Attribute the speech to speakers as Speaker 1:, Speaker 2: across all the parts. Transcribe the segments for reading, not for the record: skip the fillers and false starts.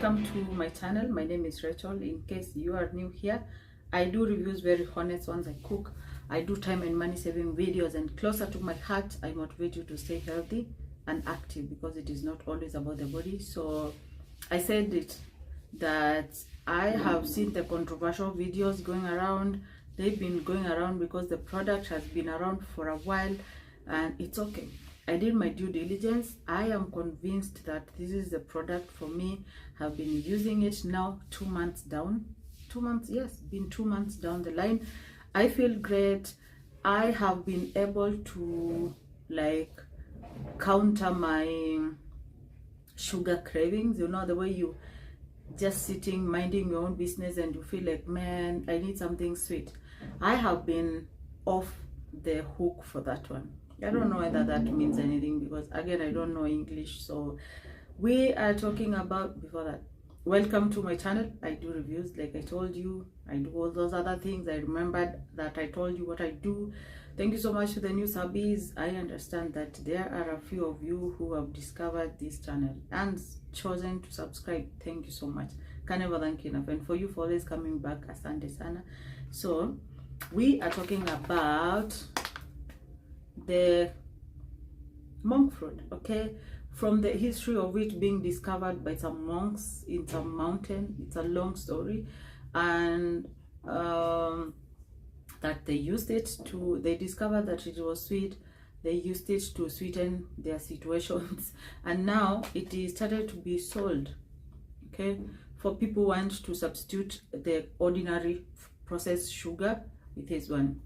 Speaker 1: Welcome to my channel. My name is Rachel. In case you are new here, I do reviews, very honest ones. I cook, I do time and money saving videos, and closer to my heart, I motivate you to stay healthy and active, because it is not always about the body. So I said it that I have seen the controversial videos going around. They've been going around because the product has been around for a while, and it's okay. I did my due diligence. I am convinced that this is the product for me. Have been using it now 2 months down. 2 months, yes, been 2 months down the line. I feel great. I have been able to counter my sugar cravings. You know, the way you just sitting minding your own business and you feel like, man, I need something sweet. I have been off the hook for that one. I don't know whether that means anything, because again, I don't know English. So we are talking about, before that, welcome to my channel. I do reviews, like I told you. I do all those other things. I remembered that I told you what I do. Thank you so much to the new subbies. I understand that there are a few of you who have discovered this channel and chosen to subscribe. Thank you so much. Can never thank you enough. And for you for always coming back, asante sana. So we are talking about the monk fruit, okay, from the history of it being discovered by some monks in some mountain. It's a long story, and that they used it to, they discovered that it was sweet. They used it to sweeten their situations, and now it is started to be sold, okay, for people who want to substitute the ordinary processed sugar with this one.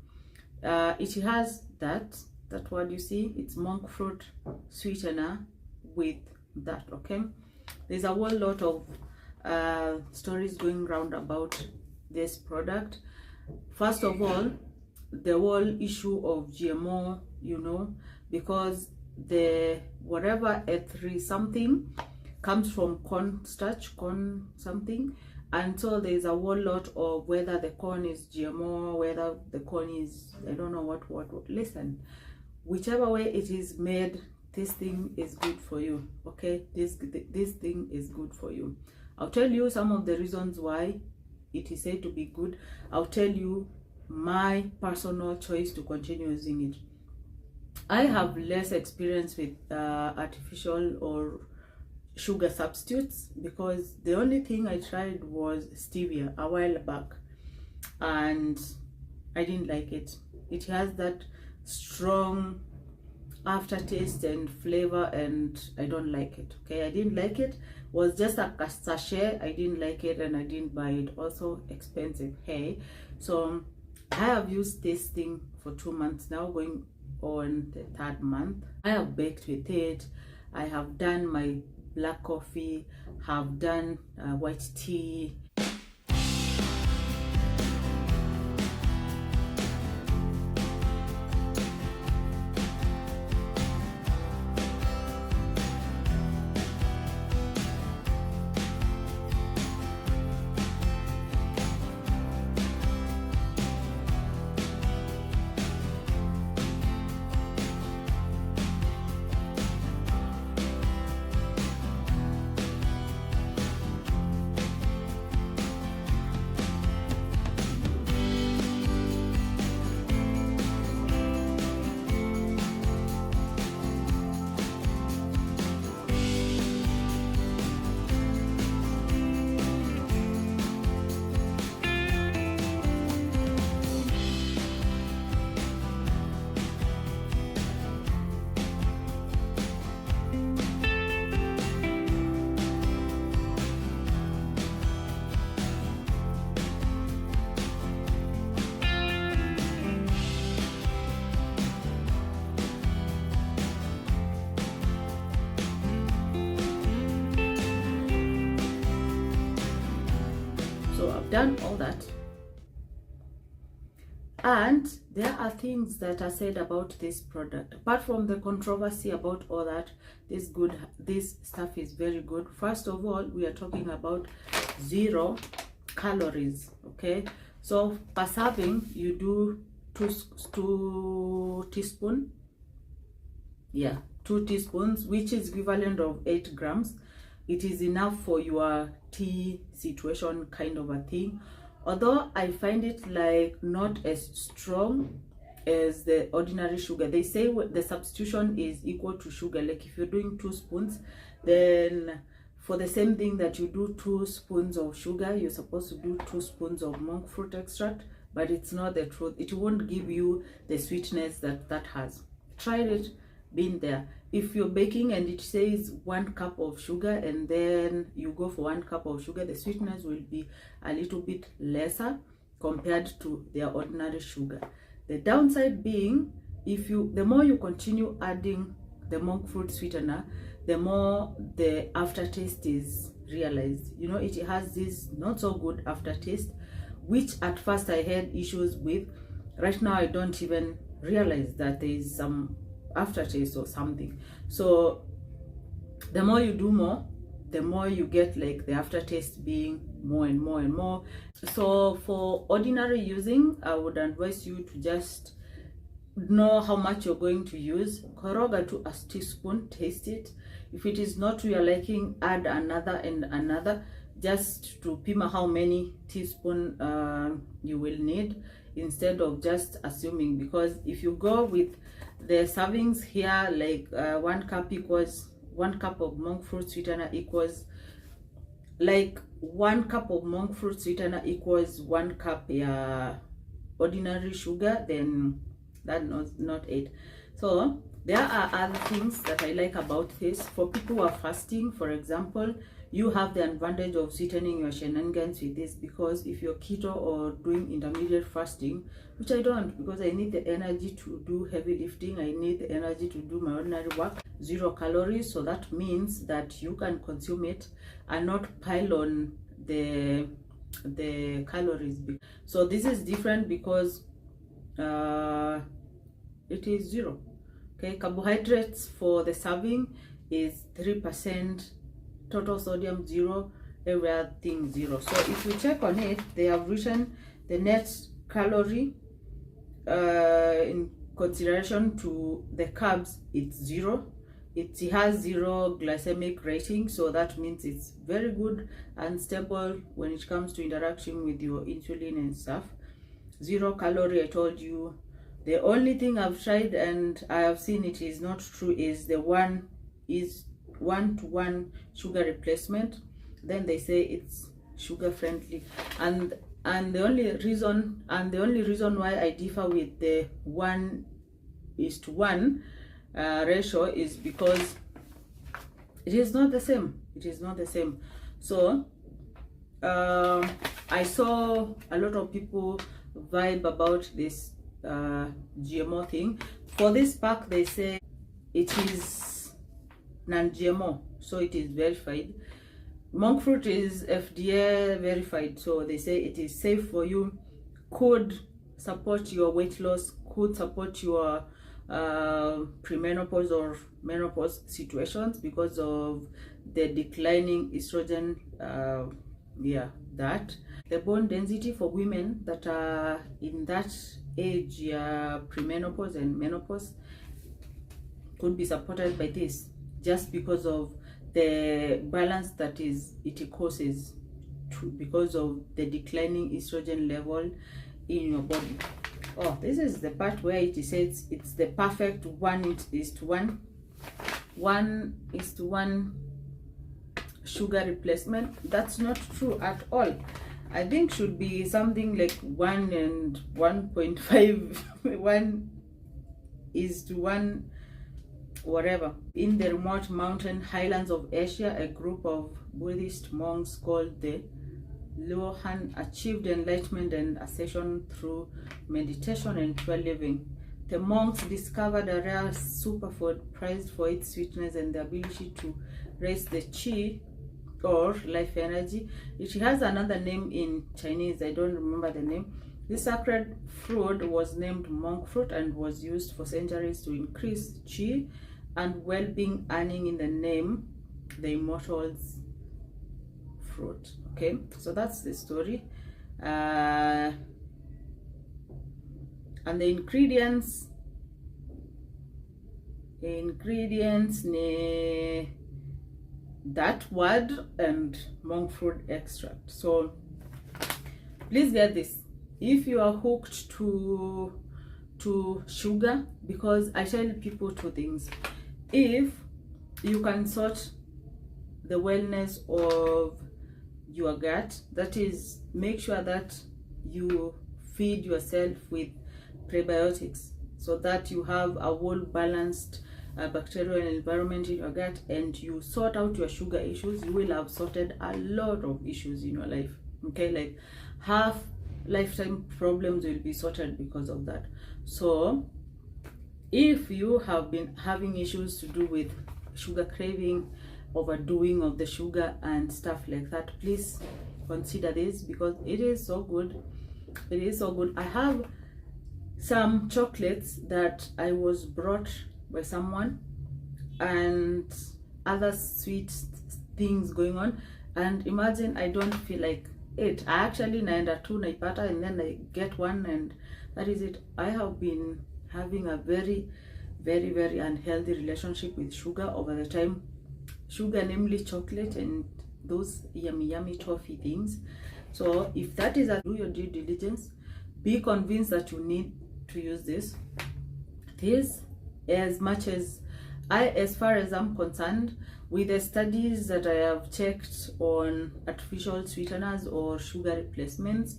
Speaker 1: It has that word you see, it's monk fruit sweetener with that, okay. There's a whole lot of stories going around about this product. First of all, the whole issue of GMO, you know, because the whatever E3 something comes from corn starch, corn something, and so there's a whole lot of whether the corn is GMO, whether the corn is, I don't know what. Listen, whichever way it is made, this thing is good for you, okay. This thing is good for you. I'll tell you some of the reasons why it is said to be good. I'll tell you my personal choice to continue using it. I have less experience with artificial or sugar substitutes, because the only thing I tried was stevia a while back, and I didn't like it. It has that strong aftertaste and flavor, and I don't like it, okay. I didn't like it. Was just a sachet. I didn't like it, and I didn't buy it. Also expensive, hey. So I have used this thing for 2 months now, going on the 3rd month. I have baked with it. I have done my black coffee, have done white tea. Done all that, and there are things that are said about this product. Apart from the controversy about all that, this stuff is very good. First of all, we are talking about 0 calories, okay. So per serving, you do 2 teaspoons, yeah, 2 teaspoons, which is equivalent of 8 grams. it is enough for your tea situation kind of a thing. Although I find it like not as strong as the ordinary sugar. They say the substitution is equal to sugar. Like if you're doing 2 spoons, then for the same thing that you do 2 spoons of sugar, you're supposed to do 2 spoons of monk fruit extract. But it's not the truth. It won't give you the sweetness that has. Tried it, been there. If you're baking and it says 1 cup of sugar and then you go for 1 cup of sugar, the sweetness will be a little bit lesser compared to their ordinary sugar. The downside being, the more you continue adding the monk fruit sweetener, the more the aftertaste is realized. You know, it has this not so good aftertaste, which at first I had issues with. Right now I don't even realize that there is some aftertaste or something. So the more you do more, the more you get like the aftertaste being more and more and more. So for ordinary using, I would advise you to just know how much you're going to use. Koroga to a teaspoon, taste it. If it is not to your liking, add another and another, just to pima how many teaspoon you will need, instead of just assuming. Because if you go with the servings here, like 1 cup equals 1 cup of monk fruit sweetener equals, like 1 cup of monk fruit sweetener equals 1 cup ordinary sugar, then that's not it. So there are other things that I like about this. For people who are fasting, for example, you have the advantage of sweetening your shenanigans with this, because if you're keto or doing intermediate fasting, which I don't, because I need the energy to do heavy lifting, I need the energy to do my ordinary work, 0 calories. So that means that you can consume it and not pile on the calories. So this is different because it is 0. Okay, carbohydrates for the serving is 3%, total sodium 0, everything 0. So if you check on it, they have written the net calorie in consideration to the carbs, it's 0. It has 0 glycemic rating, so that means it's very good and stable when it comes to interaction with your insulin and stuff. 0 calorie, I told you. The only thing I've tried and I have seen it is not true is the 1:1 sugar replacement. Then they say it's sugar friendly, and the only reason why I differ with the 1:1 ratio is because it is not the same. It is not the same. So I saw a lot of people vibe about this GMO thing. For this pack, they say it is non-GMO, so it is verified. Monk fruit is FDA verified, so they say it is safe for you, could support your weight loss, could support your premenopause or menopause situations because of the declining estrogen. That the bone density for women that are in that age, premenopause and menopause, could be supported by this, just because of the balance that it causes because of the declining estrogen level in your body. Oh, this is the part where it says it's the perfect 1:1 sugar replacement. That's not true at all. I think should be something like 1 and 1.5, 1:1, whatever. In the remote mountain highlands of Asia, a group of Buddhist monks called the Luohan achieved enlightenment and ascension through meditation and pure living. The monks discovered a rare superfood prized for its sweetness and the ability to raise the qi, or life energy. It has another name in Chinese, I don't remember the name. This sacred fruit was named monk fruit and was used for centuries to increase qi and well-being, earning in the name the immortals fruit. Okay, so that's the story. And the ingredients that word and monk fruit extract. So please get this if you are hooked to sugar, because I tell people two things. If you can sort the wellness of your gut, that is, make sure that you feed yourself with prebiotics so that you have a well balanced bacterial environment in your gut, and you sort out your sugar issues, you will have sorted a lot of issues in your life. Okay, like half lifetime problems will be sorted because of that. So if you have been having issues to do with sugar craving, overdoing of the sugar and stuff like that, please consider this, because it is so good. It is so good. I have some chocolates that I was brought by someone and other sweet things going on, and imagine I don't feel like it. I actually naenda tu naipata and then I get one and that is it. I have been having a very unhealthy relationship with sugar over the time. Sugar, namely chocolate and those yummy toffee things. So if that is do your due diligence, be convinced that you need to use this. As much as far as I'm concerned, with the studies that I have checked on artificial sweeteners or sugar replacements,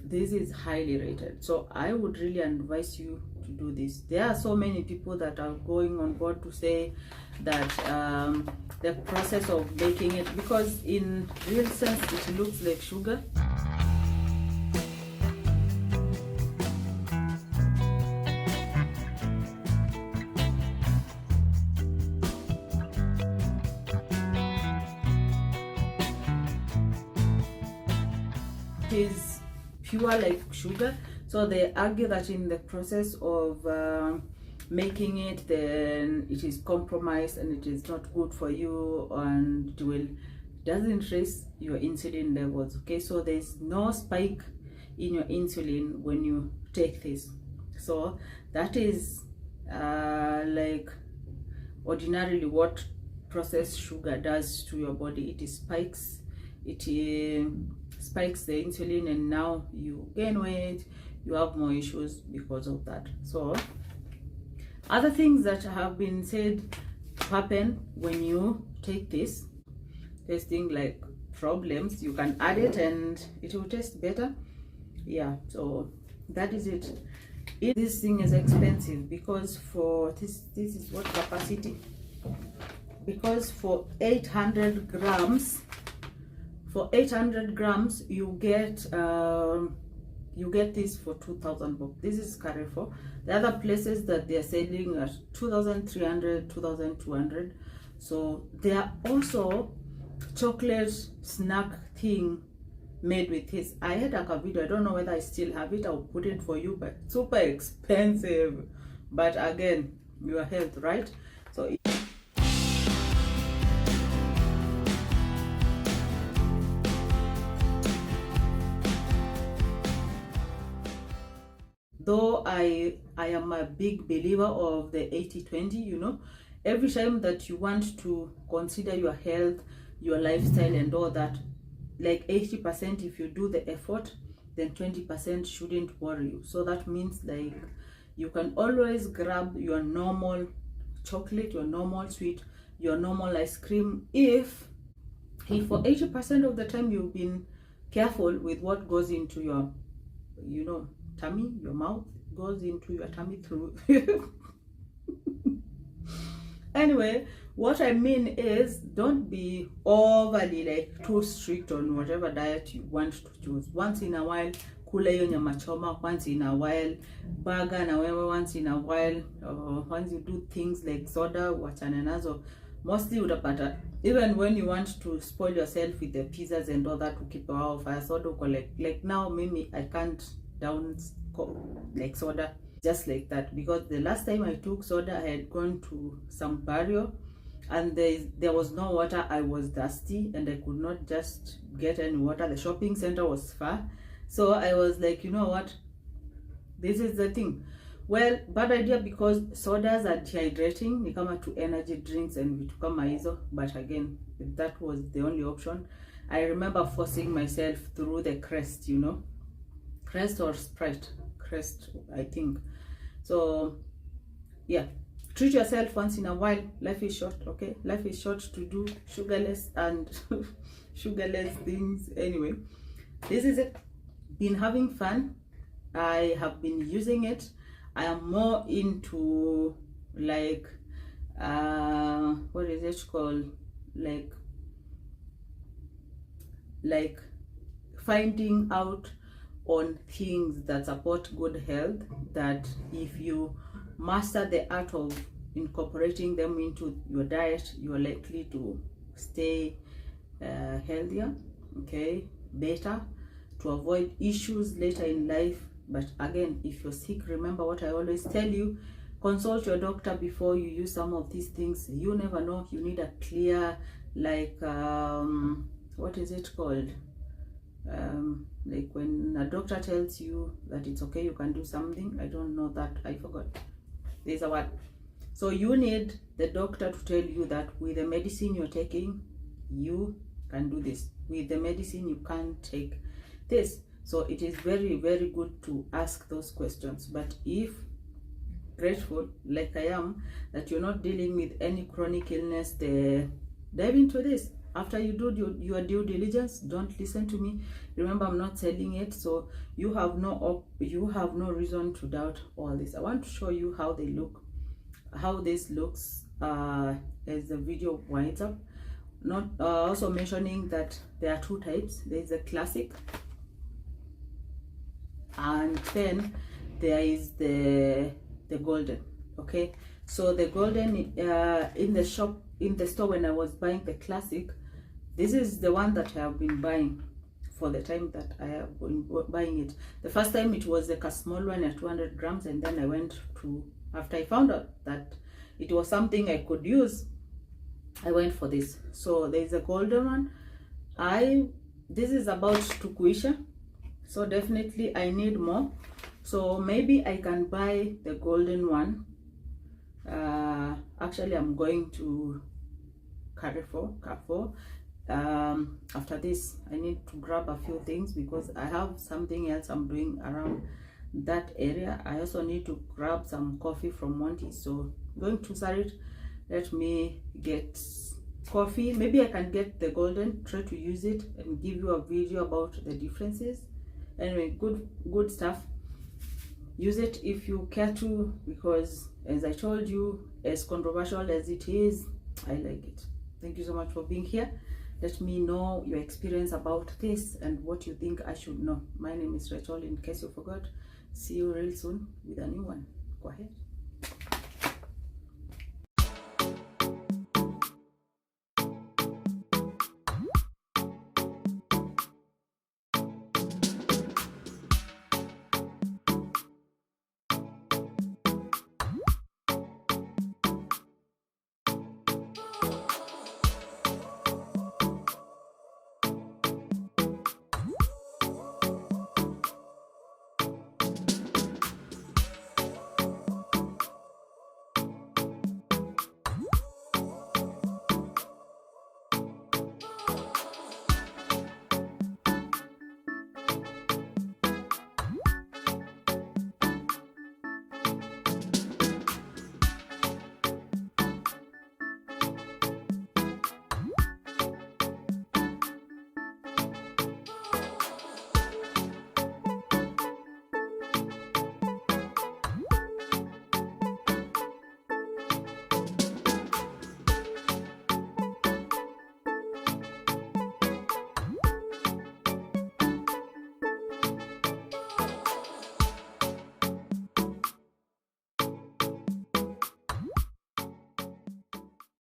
Speaker 1: this is highly rated. So I would really advise you to do this. There are so many people that are going on board to say that the process of making it, because in real sense it looks like sugar. Is pure like sugar. So they argue that in the process of making it, then it is compromised and it is not good for you, and it doesn't raise your insulin levels. Okay, so there's no spike in your insulin when you take this. So that is like ordinarily what processed sugar does to your body. It spikes the insulin, and now you gain weight, you have more issues because of that. So other things that have been said happen when you take this, tasting like problems, you can add it and it will taste better. Yeah, so that is it. This thing is expensive because for this is what capacity, because for 800 grams you get this for 2,000 bob. This is Carrefour. The other places that they are selling at 2,300, 2,200. So there are also chocolate snack thing made with this. I had a video, I don't know whether I still have it, I'll put it for you, but super expensive. But again, your health, right? So though I am a big believer of the 80-20, you know, every time that you want to consider your health, your lifestyle and all that, like 80%, if you do the effort, then 20% shouldn't worry you. So that means like you can always grab your normal chocolate, your normal sweet, your normal ice cream, if for 80% of the time you've been careful with what goes into your, you know, tummy, your mouth goes into your tummy through anyway, what I mean is, don't be overly like too strict on whatever diet you want to choose. Once in a while kula hiyo nyama choma, once in a while burger na wewe, once in a while once you do things like soda, wachana nazo. Mostly utapata, even when you want to spoil yourself with the pizzas and all that, ukipewa off fire soda uko like now mimi I can't down like soda just like that, because the last time I took soda I had gone to some barrio and there was no water. I was thirsty and I could not just get any water. The shopping center was far, so I was like, you know what, this is the thing, Well, bad idea because sodas are dehydrating, ni kama to energy drinks and vitu kama hizo. But again, if that was the only option, I remember forcing myself through the Crest, you know, Crest or Sprite, Crest, I think. So yeah, treat yourself once in a while. Life is short, okay? Life is short to do sugarless and sugarless things. Anyway, this is it. Been having fun. I have been using it. I am more into like what is it called, like finding out on things that support good health, that if you master the art of incorporating them into your diet, you are likely to stay healthier, okay, better, to avoid issues later in life. But again, if you're sick, remember what I always tell you: consult your doctor before you use some of these things. You never know. You need a clear, like what is it called, like when a doctor tells you that it's okay, you can do something. I don't know that, I forgot, there's a word. So you need the doctor to tell you that with the medicine you're taking, you can do this. With the medicine, you can't take this. So it is very, very good to ask those questions. But if grateful, like I am, that you're not dealing with any chronic illness, dive into this. After you do your due diligence, don't listen to me. Remember, I'm not selling it, so you have no reason to doubt all this. I want to show you how they look, how this looks as the video winds up. Not also mentioning that there are two types. There is a classic, and then there is the golden. Okay, so the golden in the shop, in the store, when I was buying the classic, this is the one that I have been buying for the time that I have been buying it. The first time it was like a small one at 200 grams, and then I went to, after I found out that it was something I could use, I went for this. So there's a golden one. This is about to kuisha, so definitely I need more. So maybe I can buy the golden one. Actually, I'm going to Carrefour. After this, I need to grab a few things because I have something else I'm doing around that area. I also need to grab some coffee from Monty. So going to Sarit, let me get coffee. Maybe I can get the golden, try to use it and give you a video about the differences. Anyway, good stuff. Use it if you care to, because as I told you, as controversial as it is, I like it. Thank you so much for being here. Let me know your experience about this and what you think I should know. My name is Rachel, in case you forgot. See you real soon with a new one. Go ahead.